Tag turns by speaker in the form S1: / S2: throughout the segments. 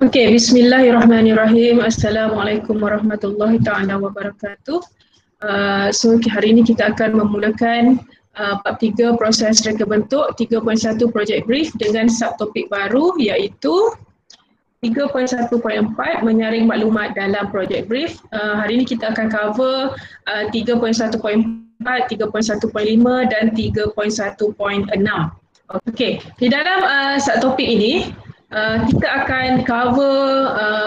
S1: Okey, bismillahirrahmanirrahim. Assalamualaikum warahmatullahi taala wabarakatuh. So hari ini kita akan memulakan bab 3 proses reka bentuk 3.1 project brief dengan subtopik baru iaitu 3.1.4 menyaring maklumat dalam project brief. Hari ini kita akan cover 3.1.4, 3.1.5 dan 3.1.6. Okey, di dalam subtopik ini kita akan cover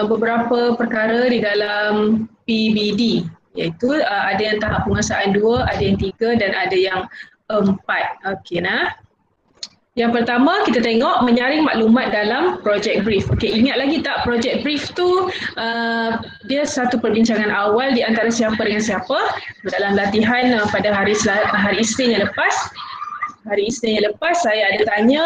S1: beberapa perkara di dalam PBD, iaitu ada yang tahap penguasaan 2, ada yang 3 dan ada yang 4. Okey nah. Yang pertama kita tengok menyaring maklumat dalam project brief. Okey, ingat lagi tak project brief tu dia satu perbincangan awal di antara siapa dengan siapa dalam latihan pada hari Isnin yang lepas. Hari Isnin yang lepas saya ada tanya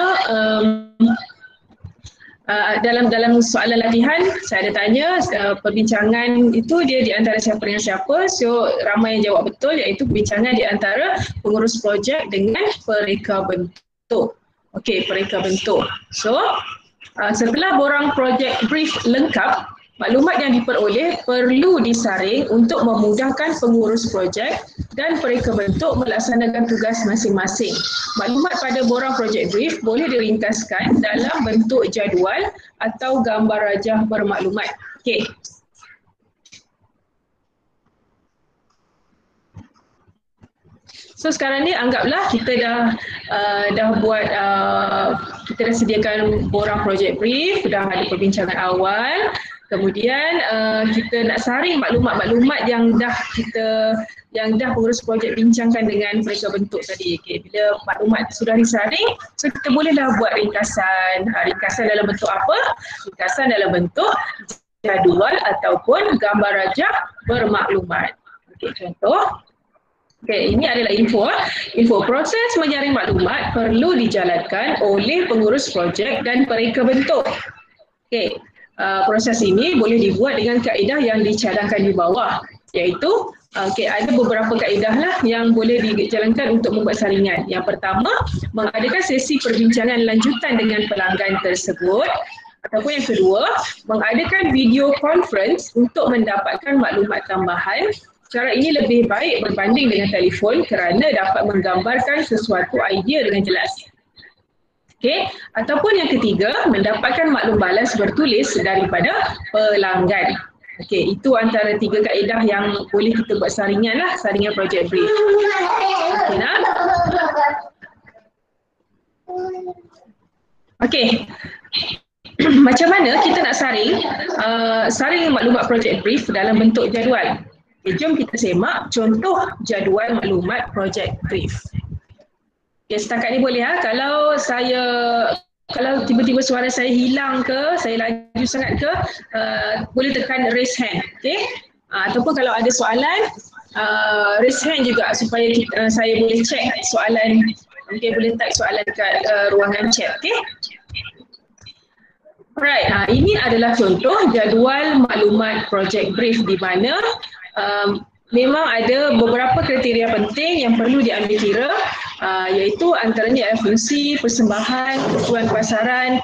S1: dalam soalan latihan saya ada tanya perbincangan itu dia di antara siapa dengan siapa. So ramai yang jawab betul iaitu perbincangan di antara pengurus projek dengan pereka bentuk. Okey, pereka bentuk. So setelah borang projek brief lengkap, maklumat yang diperoleh perlu disaring untuk memudahkan pengurus projek dan pereka bentuk melaksanakan tugas masing-masing. Maklumat pada borang projek brief boleh diringkaskan dalam bentuk jadual atau gambar rajah bermaklumat. Okey. So sekarang ni anggaplah kita dah buat kita dah sediakan borang project brief, dah ada perbincangan awal. Kemudian kita nak saring maklumat-maklumat yang dah pengurus projek bincangkan dengan pereka bentuk tadi. Okay, bila maklumat sudah disaring, so kita bolehlah buat ringkasan. Ringkasan dalam bentuk apa? Ringkasan dalam bentuk jadual ataupun gambar rajah bermaklumat. Okey, contoh. Okey, ini adalah info. Info proses menyaring maklumat perlu dijalankan oleh pengurus projek dan pereka bentuk. Okey, proses ini boleh dibuat dengan kaedah yang dicadangkan di bawah, iaitu ada beberapa kaedah lah yang boleh dijalankan untuk membuat saringan. Yang pertama, mengadakan sesi perbincangan lanjutan dengan pelanggan tersebut. Ataupun yang kedua, mengadakan video conference untuk mendapatkan maklumat tambahan. Cara ini lebih baik berbanding dengan telefon kerana dapat menggambarkan sesuatu idea dengan jelas. Okey, ataupun yang ketiga, mendapatkan maklum balas bertulis daripada pelanggan. Okey, itu antara 3 kaedah yang boleh kita buat saringan lah, saringan project brief. Okey nah. Okey. Macam mana kita nak saring maklumat project brief dalam bentuk jadual? Okay, jom kita semak contoh jadual maklumat project brief. Okay, setakat ni boleh kalau tiba-tiba suara saya hilang ke, saya laju sangat ke, boleh tekan raise hand. Okay? Ataupun kalau ada soalan, raise hand juga supaya saya boleh check soalan. Okay, boleh type soalan dekat ruangan chat. Okay? Alright, ini adalah contoh jadual maklumat project brief di mana memang ada beberapa kriteria penting yang perlu diambil kira, iaitu antaranya fungsi, persembahan, keperluan pasaran,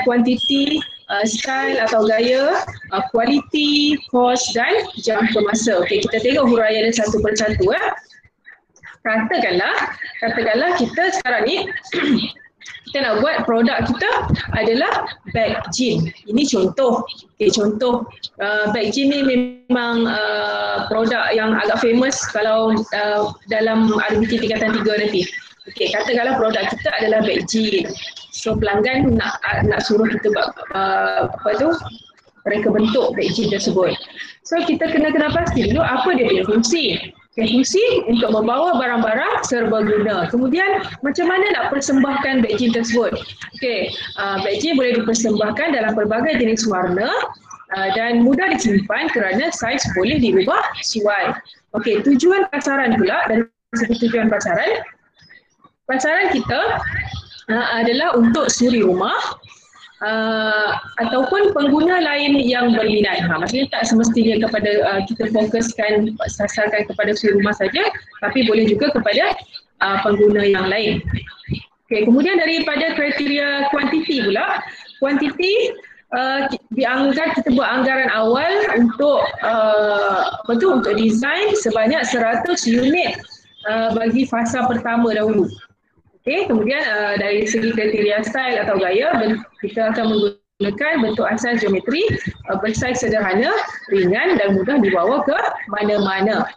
S1: kuantiti, style atau gaya, kualiti, kos dan jangka masa. Okey, kita tengok huraian satu persatu. Katakanlah kita sekarang ni kita nak buat produk kita adalah bag jean. Ini contoh. Okay, contoh bag jean ni memang produk yang agak famous kalau dalam RBT tingkatan 3 nanti. Okay, katakanlah produk kita adalah bag jean. So pelanggan nak suruh kita buat mereka bentuk bag jean tersebut. So kita kena pasti dulu apa dia punya fungsi. Fungsi untuk membawa barang-barang serbaguna. Kemudian macam mana nak persembahkan bag jean tersebut? Okey, bag jean boleh dipersembahkan dalam pelbagai jenis warna dan mudah disimpan kerana saiz boleh dirubah sesuai. Okey, tujuan pasaran pula, dari segi tujuan pasaran kita adalah untuk suri rumah ataupun pengguna lain yang berminat. Maksudnya tak semestinya kepada kita fokuskan, sasarkan kepada suri rumah saja, tapi boleh juga kepada pengguna yang lain. Okay, kemudian daripada kriteria kuantiti pula, kuantiti kita buat anggaran awal untuk untuk design sebanyak 100 unit bagi fasa pertama dahulu. Okey, kemudian dari segi kriteria style atau gaya, kita akan menggunakan bentuk asas geometri bersaiz sederhana, ringan dan mudah dibawa ke mana-mana.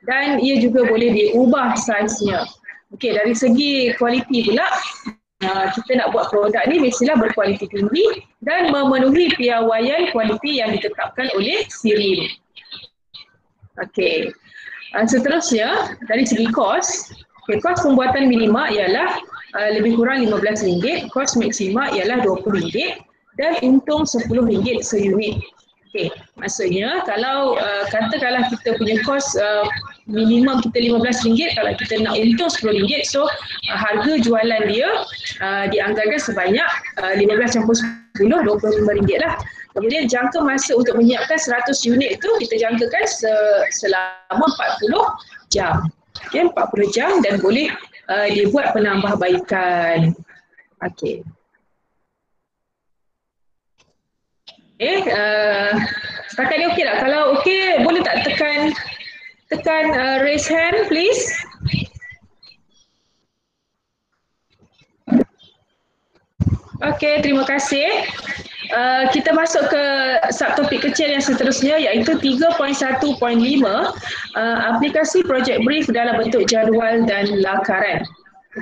S1: Dan ia juga boleh diubah saiznya. Okey, dari segi kualiti pula, kita nak buat produk ni mestilah berkualiti tinggi dan memenuhi piawaian kualiti yang ditetapkan oleh SIRIM. Okey. Seterusnya, dari segi kos, kos pembuatan minima ialah lebih kurang RM15, kos maksima ialah RM20 dan untung RM10 seunit. Okey, maksudnya kalau katakanlah kita punya kos minimum kita RM15, kalau kita nak untung RM10, so harga jualan dia dianggarkan sebanyak 15 campur 10, RM25 lah. Kemudian jangka masa untuk menyiapkan 100 unit itu kita jangkakan selama 40 jam. Okay, 40 jam dan boleh dibuat penambahbaikan. Okey. Setakat ni okey tak? Kalau okey, boleh tak tekan raise hand please? Okey, terima kasih. Kita masuk ke subtopik kecil yang seterusnya iaitu 3.1.5, aplikasi project brief dalam bentuk jadual dan lakaran.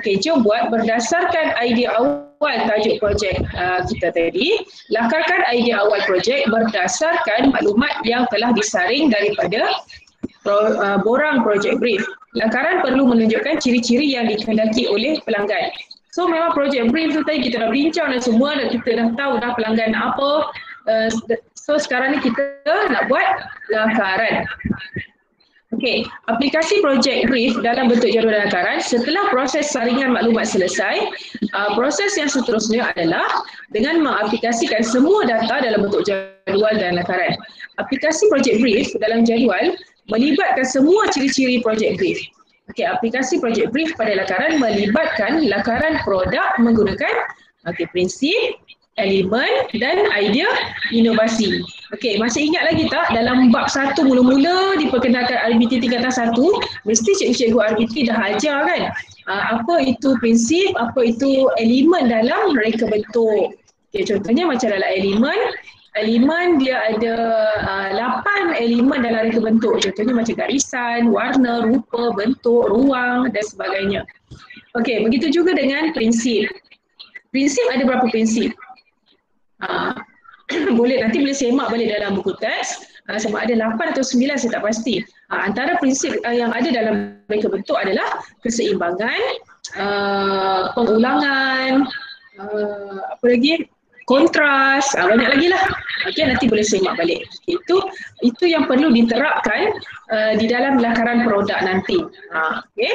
S1: Okey, jom buat berdasarkan idea awal tajuk projek kita tadi. Lakarkan idea awal projek berdasarkan maklumat yang telah disaring daripada borang project brief. Lakaran perlu menunjukkan ciri-ciri yang dikehendaki oleh pelanggan. So memang project brief tu tadi kita dah bincang dan semua dan kita dah tahu dah pelanggan apa. So sekarang ni kita nak buat lakaran. Okey, aplikasi project brief dalam bentuk jadual dan lakaran. Setelah proses saringan maklumat selesai, proses yang seterusnya adalah dengan mengaplikasikan semua data dalam bentuk jadual dan lakaran. Aplikasi project brief dalam jadual melibatkan semua ciri-ciri project brief. Okey, aplikasi project brief pada lakaran melibatkan lakaran produk menggunakan prinsip, elemen dan idea inovasi. Okey, masih ingat lagi tak dalam bab 1 mula-mula diperkenalkan RBT tingkatan 1, mesti cikgu RBT dah ajar kan? Apa itu prinsip, apa itu elemen dalam reka bentuk. Okey, contohnya macam dalam elemen dia ada 8 elemen dalam reka bentuk. Contohnya macam garisan, warna, rupa, bentuk, ruang dan sebagainya. Okey, begitu juga dengan prinsip. Prinsip ada berapa prinsip? Nanti boleh semak balik dalam buku teks sama ada 8 atau 9 saya tak pasti. Antara prinsip yang ada dalam reka bentuk adalah keseimbangan, pengulangan, apa lagi? Kontras, banyak lagi lah. Okey, nanti boleh semak balik. Itu yang perlu diterapkan di dalam lakaran produk nanti. Okey.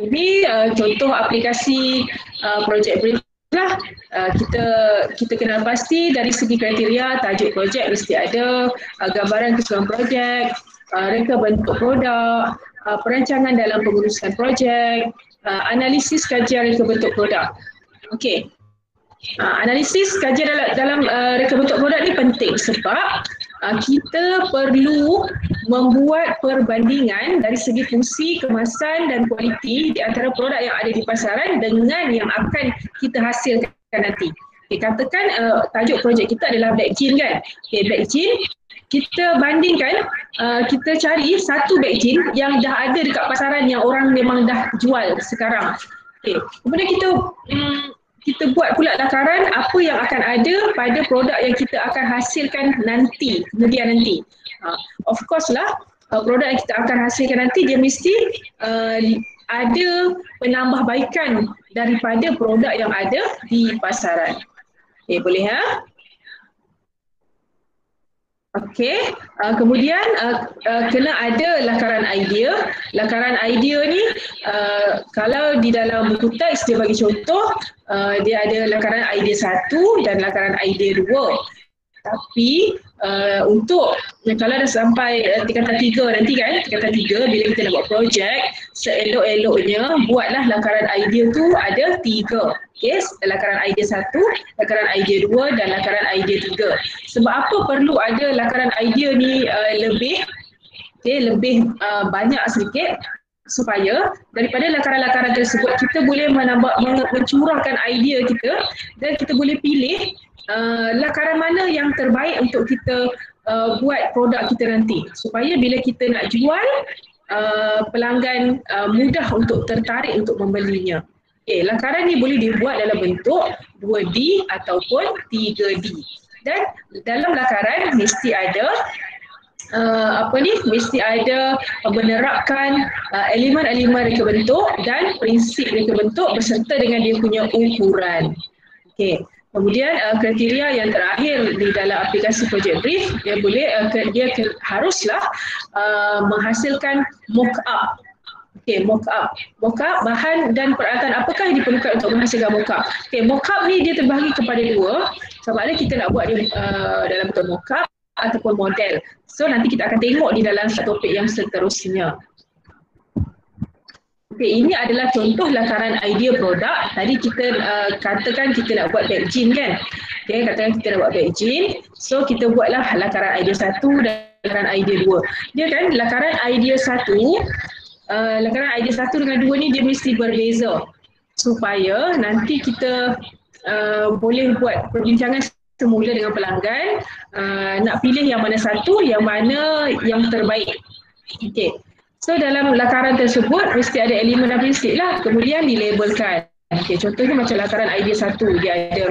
S1: Ini contoh aplikasi project brief lah. Kita kenal pasti dari segi kriteria tajuk projek mesti ada, gambaran keseluruhan projek, reka bentuk produk, perancangan dalam pengurusan projek, analisis kajian reka bentuk produk. Okey. Analisis kajian dalam reka bentuk produk ni penting sebab kita perlu membuat perbandingan dari segi fungsi, kemasan dan kualiti di antara produk yang ada di pasaran dengan yang akan kita hasilkan nanti. Okay, katakan tajuk projek kita adalah black jean kan? Okay, black jean, kita bandingkan, kita cari satu black jean yang dah ada dekat pasaran yang orang memang dah jual sekarang. Okay, kemudian kita buat pula lakaran apa yang akan ada pada produk yang kita akan hasilkan nanti, kemudian nanti. Of course lah, produk yang kita akan hasilkan nanti dia mesti ada penambahbaikan daripada produk yang ada di pasaran. Okay, boleh ha? Okey, kemudian kena ada lakaran idea. Lakaran idea ni kalau di dalam buku teks dia bagi contoh, dia ada lakaran idea 1 dan lakaran idea 2. Tapi untuk kalau dah sampai tingkatan 3 nanti kan, tingkatan 3 bila kita nak buat projek, seelok-eloknya buatlah lakaran idea tu ada 3. Okay, lakaran idea 1, lakaran idea 2 dan lakaran idea 3. Sebab apa perlu ada lakaran idea ni lebih lebih banyak sedikit, supaya daripada lakaran-lakaran tersebut kita boleh mencurahkan idea kita dan kita boleh pilih lakaran mana yang terbaik untuk kita buat produk kita nanti, supaya bila kita nak jual pelanggan mudah untuk tertarik untuk membelinya. Okay, lakaran ni boleh dibuat dalam bentuk 2D ataupun 3D, dan dalam lakaran mesti ada mesti ada menerapkan elemen-elemen reka bentuk dan prinsip reka bentuk berserta dengan dia punya ukuran. Okey. Kemudian kriteria yang terakhir di dalam aplikasi project brief, dia haruslah menghasilkan mock-up. Okey, mock-up bahan dan peralatan apakah yang diperlukan untuk menghasilkan mock-up. Okey, mock-up ni dia terbahagi kepada 2. Sama ada kita nak buat dia dalam bentuk mock-up ataupun model. So nanti kita akan tengok di dalam topik yang seterusnya. Okey, ini adalah contoh lakaran idea produk. Tadi kita katakan kita nak buat bag jean kan. Okey, katakan kita nak buat bag jean. So kita buatlah lakaran idea 1 dan lakaran idea 2. Dia kan lakaran idea 1, lakaran idea 1 dengan 2 ni dia mesti berbeza, supaya nanti kita boleh buat perbincangan semula dengan pelanggan, nak pilih yang mana satu, yang mana yang terbaik. Okey. So dalam lakaran tersebut mesti ada elemen dan prinsip lah, kemudian dilabelkan. Okey, contohnya macam lakaran idea 1, dia ada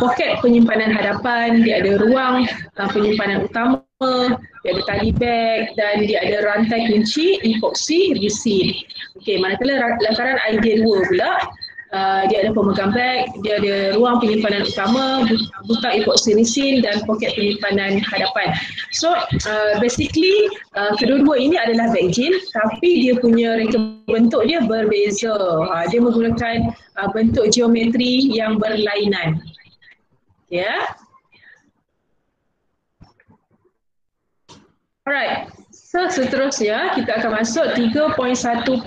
S1: poket penyimpanan hadapan, dia ada ruang penyimpanan utama, dia ada tali bag dan dia ada rantai kunci, epoxy, resin. Okey, manakala lakaran idea 2 pula, dia ada pemegang beg, dia ada ruang penyimpanan utama, butak epoxy resin dan poket penyimpanan hadapan. So basically kedua-dua ini adalah bag jean, tapi dia punya reka bentuk dia berbeza. Dia menggunakan bentuk geometri yang berlainan. Ya. Alright. So seterusnya kita akan masuk 3.1.6.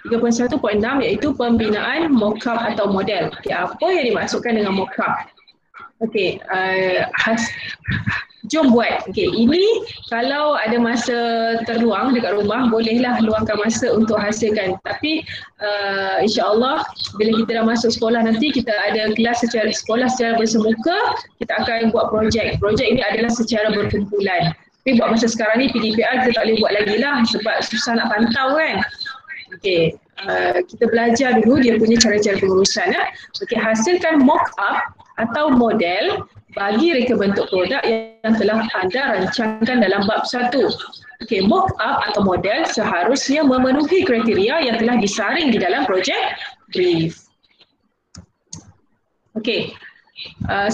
S1: 3.1.6 iaitu pembinaan mock-up atau model. Okay, apa yang dimaksudkan dengan mock-up? Okey, jom buat. Okey, ini kalau ada masa terluang dekat rumah, bolehlah luangkan masa untuk hasilkan. Tapi insya-Allah bila kita dah masuk sekolah nanti, kita ada kelas secara sekolah secara bersemuka, kita akan buat projek. Projek ini adalah secara berkumpulan. Tapi buat masa sekarang ni PDPR kita tak boleh buat lagi lah sebab susah nak pantau kan. Okey, kita belajar dulu dia punya cara-cara pengurusan. Okey, hasilkan mock-up atau model bagi reka bentuk produk yang telah anda rancangkan dalam bab 1. Okey, mock-up atau model seharusnya memenuhi kriteria yang telah disaring di dalam projek brief. Okey,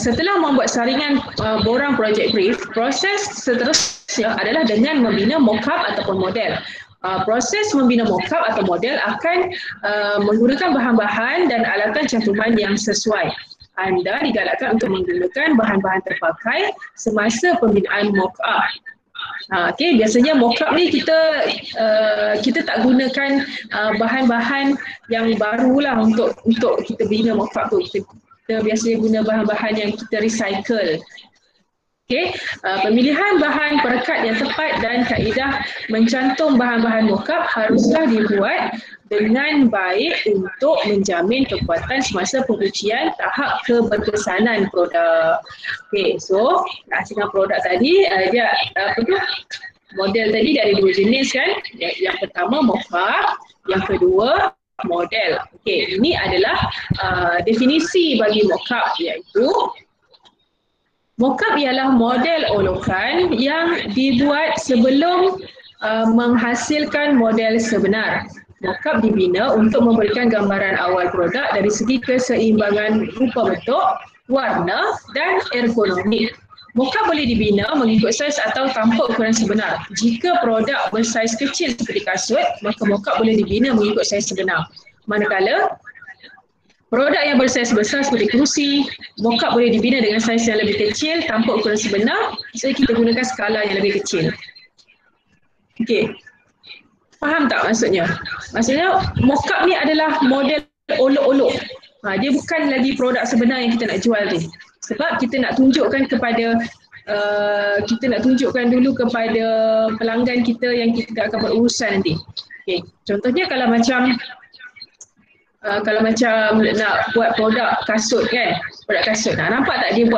S1: setelah membuat saringan borang projek brief, proses seterusnya adalah dengan membina mock-up ataupun model. Proses membina mock-up atau model akan menggunakan bahan-bahan dan alatan cantuman yang sesuai. Anda digalakkan untuk menggunakan bahan-bahan terpakai semasa pembinaan mock-up. Okey, biasanya mock-up ni kita tak gunakan bahan-bahan yang barulah untuk kita bina mock-up tu. Kita biasanya guna bahan-bahan yang kita recycle. Okay. Pemilihan bahan perekat yang tepat dan kaedah mencantum bahan-bahan mock-up haruslah dibuat dengan baik untuk menjamin kekuatan semasa pengujian tahap keberkesanan produk. Okay, so hasilkan produk tadi, dia model tadi dia ada 2 jenis kan. Yang pertama mock-up, yang kedua model. Okay, ini adalah definisi bagi mock-up, iaitu mock-up ialah model olokan yang dibuat sebelum menghasilkan model sebenar. Mock-up dibina untuk memberikan gambaran awal produk dari segi keseimbangan rupa bentuk, warna dan ergonomik. Mock-up boleh dibina mengikut saiz atau tanpa ukuran sebenar. Jika produk bersaiz kecil seperti kasut, maka mock-up boleh dibina mengikut saiz sebenar. Manakala Produk yang bersaiz besar seperti kerusi, mockup boleh dibina dengan saiz yang lebih kecil tanpa ukuran sebenar, jadi kita gunakan skala yang lebih kecil. Okey. Faham tak maksudnya? Maksudnya mockup ni adalah model olok-olok. Dia bukan lagi produk sebenar yang kita nak jual tu. Sebab kita nak tunjukkan kepada kita nak tunjukkan dulu kepada pelanggan kita yang kita akan berurusan nanti. Okay. Contohnya kalau macam nak buat produk kasut kan, produk kasut. Nampak tak dia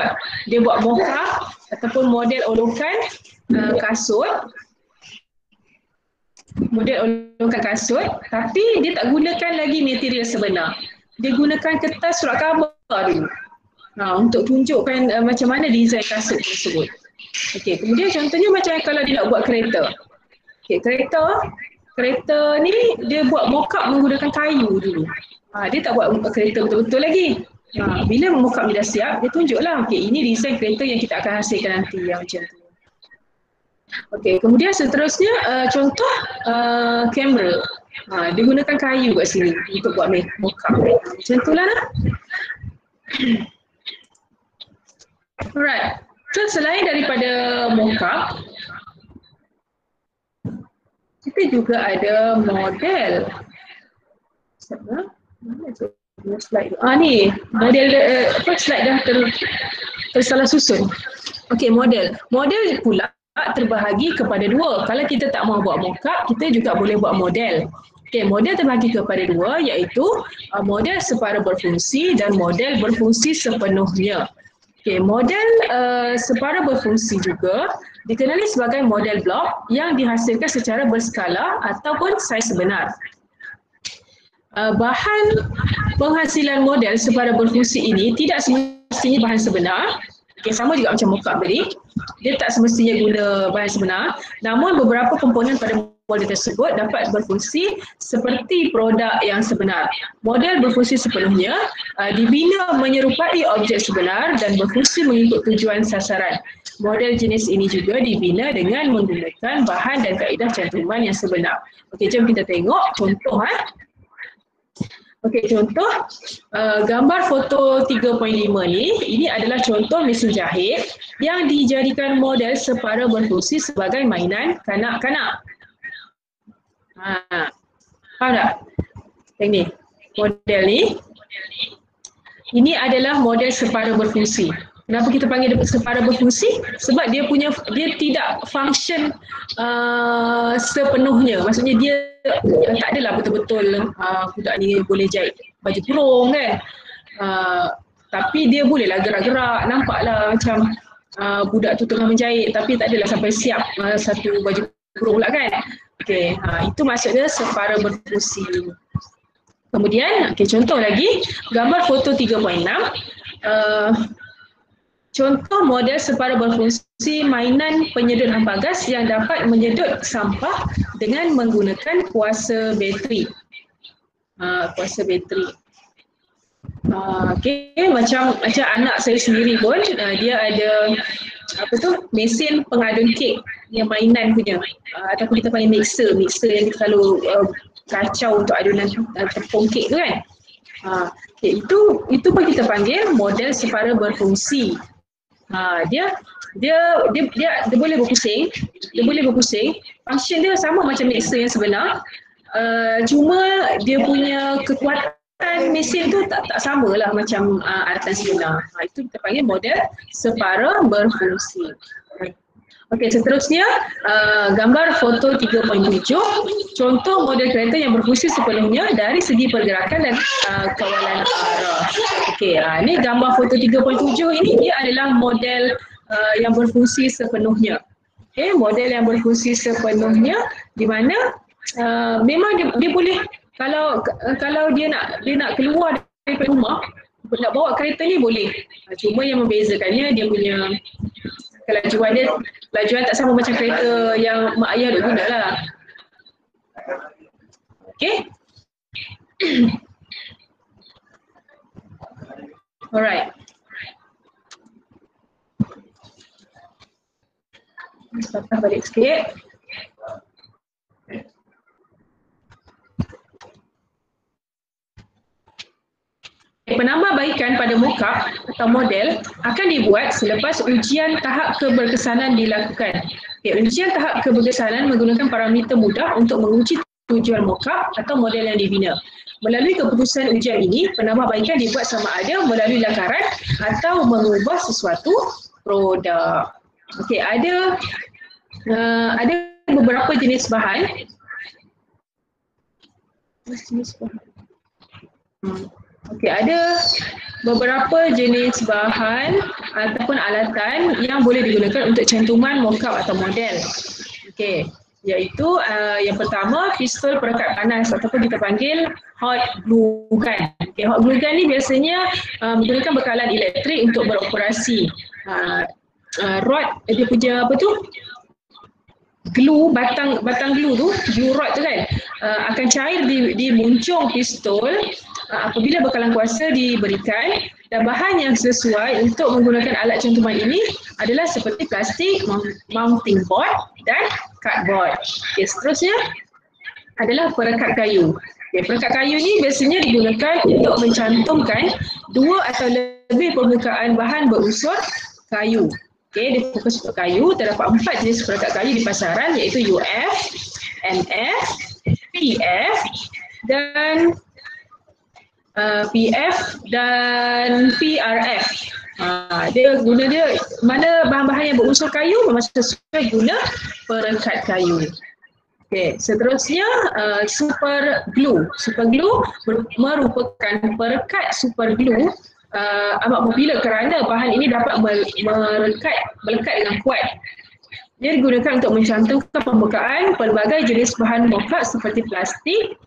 S1: buat mock-up ataupun model olokan kasut. Model olokan kasut, tapi dia tak gunakan lagi material sebenar. Dia gunakan kertas surat khabar dulu. Untuk tunjukkan macam mana desain kasut tersebut. Okey, kemudian contohnya macam kalau dia nak buat kereta. Okey, kereta ni dia buat mock-up menggunakan kayu dulu. Dia tak buat kereta betul-betul lagi. Bila mock-up ni dah siap, dia tunjuklah, okey, ini desain kereta yang kita akan hasilkan nanti yang macam tu. Okey, kemudian seterusnya contoh kamera. Dia gunakan kayu kat sini untuk buat mock-up. Macam itulah. Alright. So selain daripada mock-up, kita juga ada model. Mana tu slide? Ni model slide dah tersalah susun. Okey, model. Model pula terbahagi kepada dua. Kalau kita tak mau buat mock-up, kita juga boleh buat model. Okey, model terbahagi kepada dua iaitu model separa berfungsi dan model berfungsi sepenuhnya. Okey, model separa berfungsi juga dikenali sebagai model blok yang dihasilkan secara berskala ataupun saiz sebenar. Bahan penghasilan model separa berfungsi ini tidak semestinya bahan sebenar. Okay, sama juga macam mock-up tadi. Dia tak semestinya guna bahan sebenar. Namun beberapa komponen pada model tersebut dapat berfungsi seperti produk yang sebenar. Model berfungsi sepenuhnya dibina menyerupai objek sebenar dan berfungsi mengikut tujuan sasaran. Model jenis ini juga dibina dengan menggunakan bahan dan kaedah cantuman yang sebenar. Okey, jom kita tengok contoh. Okey, contoh gambar foto 3.5 ni, ini adalah contoh mesin jahit yang dijadikan model separa berfungsi sebagai mainan kanak-kanak. Faham tak? Yang ni, model ni. Ini adalah model separa berfungsi. Kenapa kita panggil dia separa berfungsi? Sebab dia tidak function sepenuhnya. Maksudnya dia tak adalah betul-betul budak ni boleh jahit baju kurung kan. Tapi dia bolehlah gerak-gerak. Nampaklah macam budak tu tengah menjahit tapi tak adalah sampai siap satu baju kurung pula kan. Okey, itu maksudnya separa berfungsi. Kemudian, contoh lagi, gambar foto 3.6. Contoh model separa berfungsi mainan penyedut hampa gas yang dapat menyedut sampah dengan menggunakan kuasa bateri. Kuasa bateri. Macam anak saya sendiri pun, dia ada mesin pengadun kek yang mainan punya, ataupun kita panggil mixer yang kita selalu kacau untuk adunan tepung kek tu kan. Itu pun kita panggil model separa berfungsi. Dia boleh berpusing, function dia sama macam mixer yang sebenar, cuma dia punya kekuatan mesin tu tak samalah macam alatan sebenar. Itu kita panggil model separa berfungsi. Okey, seterusnya gambar foto 3.7, contoh model kereta yang berfungsi sepenuhnya dari segi pergerakan dan kawalan arah. Okey, ini gambar foto 3.7 ini dia adalah model yang berfungsi sepenuhnya. Okey, model yang berfungsi sepenuhnya di mana memang dia boleh kalau dia nak keluar dari rumah, nak bawa kereta ni boleh. Cuma yang membezakannya dia punya kelajuan tak sama macam kereta yang mak ayah duk guna lah. Okay. Alright. Patah balik sikit. penambahbaikan pada mockup atau model akan dibuat selepas ujian tahap keberkesanan dilakukan. Ujian tahap keberkesanan menggunakan parameter mudah untuk menguji tujuan mockup atau model yang dibina. Melalui keputusan ujian ini, penambahbaikan dibuat sama ada melalui lakaran atau mengubah sesuatu produk. Okey, ada beberapa jenis bahan. Okey, ada beberapa jenis bahan ataupun alatan yang boleh digunakan untuk cantuman mockup atau model. Okey, iaitu yang pertama pistol perekat panas ataupun kita panggil hot glue gun. Okay, hot glue gun ni biasanya menggunakan bekalan elektrik untuk beroperasi. Rod dia punya apa tu? Glue, batang glue tu, glue rod tu kan, akan cair di muncung pistol apabila bekalan kuasa diberikan, dan bahan yang sesuai untuk menggunakan alat cantuman ini adalah seperti plastik, mounting board dan cardboard. Okay, seterusnya adalah perekat kayu. Okay, perekat kayu ni biasanya digunakan untuk mencantumkan dua atau lebih permukaan bahan berunsur kayu. Okay, dia fokus untuk kayu. Terdapat 4 jenis perekat kayu di pasaran, iaitu UF, MF, PF dan PRF. Dia guna dia mana bahan-bahan yang berunsur kayu memang sesuai guna perekat kayu. Okay, seterusnya super glue. Super glue merupakan perekat super glue amat popular kerana bahan ini dapat melekat dengan kuat. Dia digunakan untuk mencantumkan pembukaan pelbagai jenis bahan mockup seperti plastik,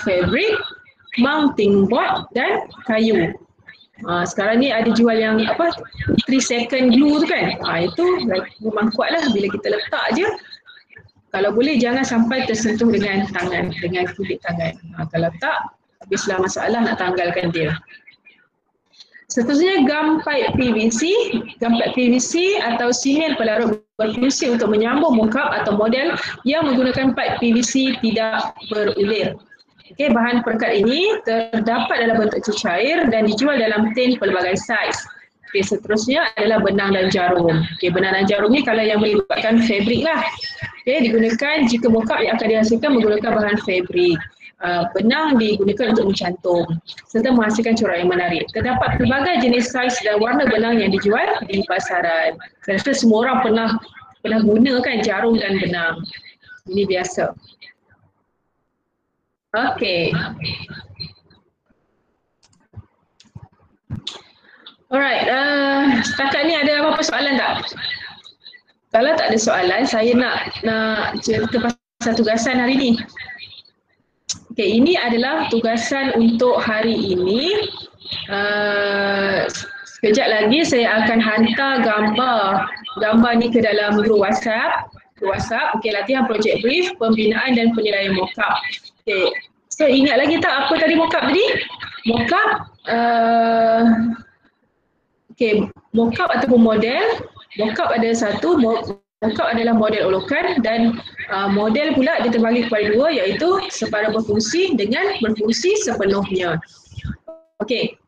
S1: fabric, mounting board dan kayu. Sekarang ni ada jual yang 3 second glue tu kan. Itu memang kuat lah bila kita letak je. Kalau boleh jangan sampai tersentuh dengan tangan, dengan kulit tangan. Kalau tak, habislah masalah nak tanggalkan dia. Seterusnya gum pipe PVC. Gum pipe PVC atau simen pelarut berfungsi untuk menyambung mockup atau model yang menggunakan pipe PVC tidak berulir. Okay, bahan perekat ini terdapat dalam bentuk cecair dan dijual dalam tin pelbagai saiz. Okay, seterusnya adalah benang dan jarum. Okay, benang dan jarum ni kalau yang melibatkan fabrik lah. Okay, digunakan jika mockup yang akan dihasilkan menggunakan bahan fabrik. Benang digunakan untuk mencantum serta menghasilkan corak yang menarik. Terdapat pelbagai jenis saiz dan warna benang yang dijual di pasaran. Saya rasa semua orang pernah gunakan jarum dan benang. Ini biasa. Okey. Alright, setakat ni ada apa-apa soalan tak? Kalau tak ada soalan, saya nak cerita pasal tugasan hari ni. Okey, ini adalah tugasan untuk hari ini. Sekejap lagi saya akan hantar gambar ni ke dalam grup WhatsApp. Okey, latihan project brief, pembinaan dan penilaian mockup. Okey, so ingat lagi tak apa tadi mockup tadi? Mockup, okey, mockup ataupun model. Mockup ada satu, mockup adalah model olokan dan model pula dia terbagi kepada dua, iaitu separa berfungsi dengan berfungsi sepenuhnya. Okey,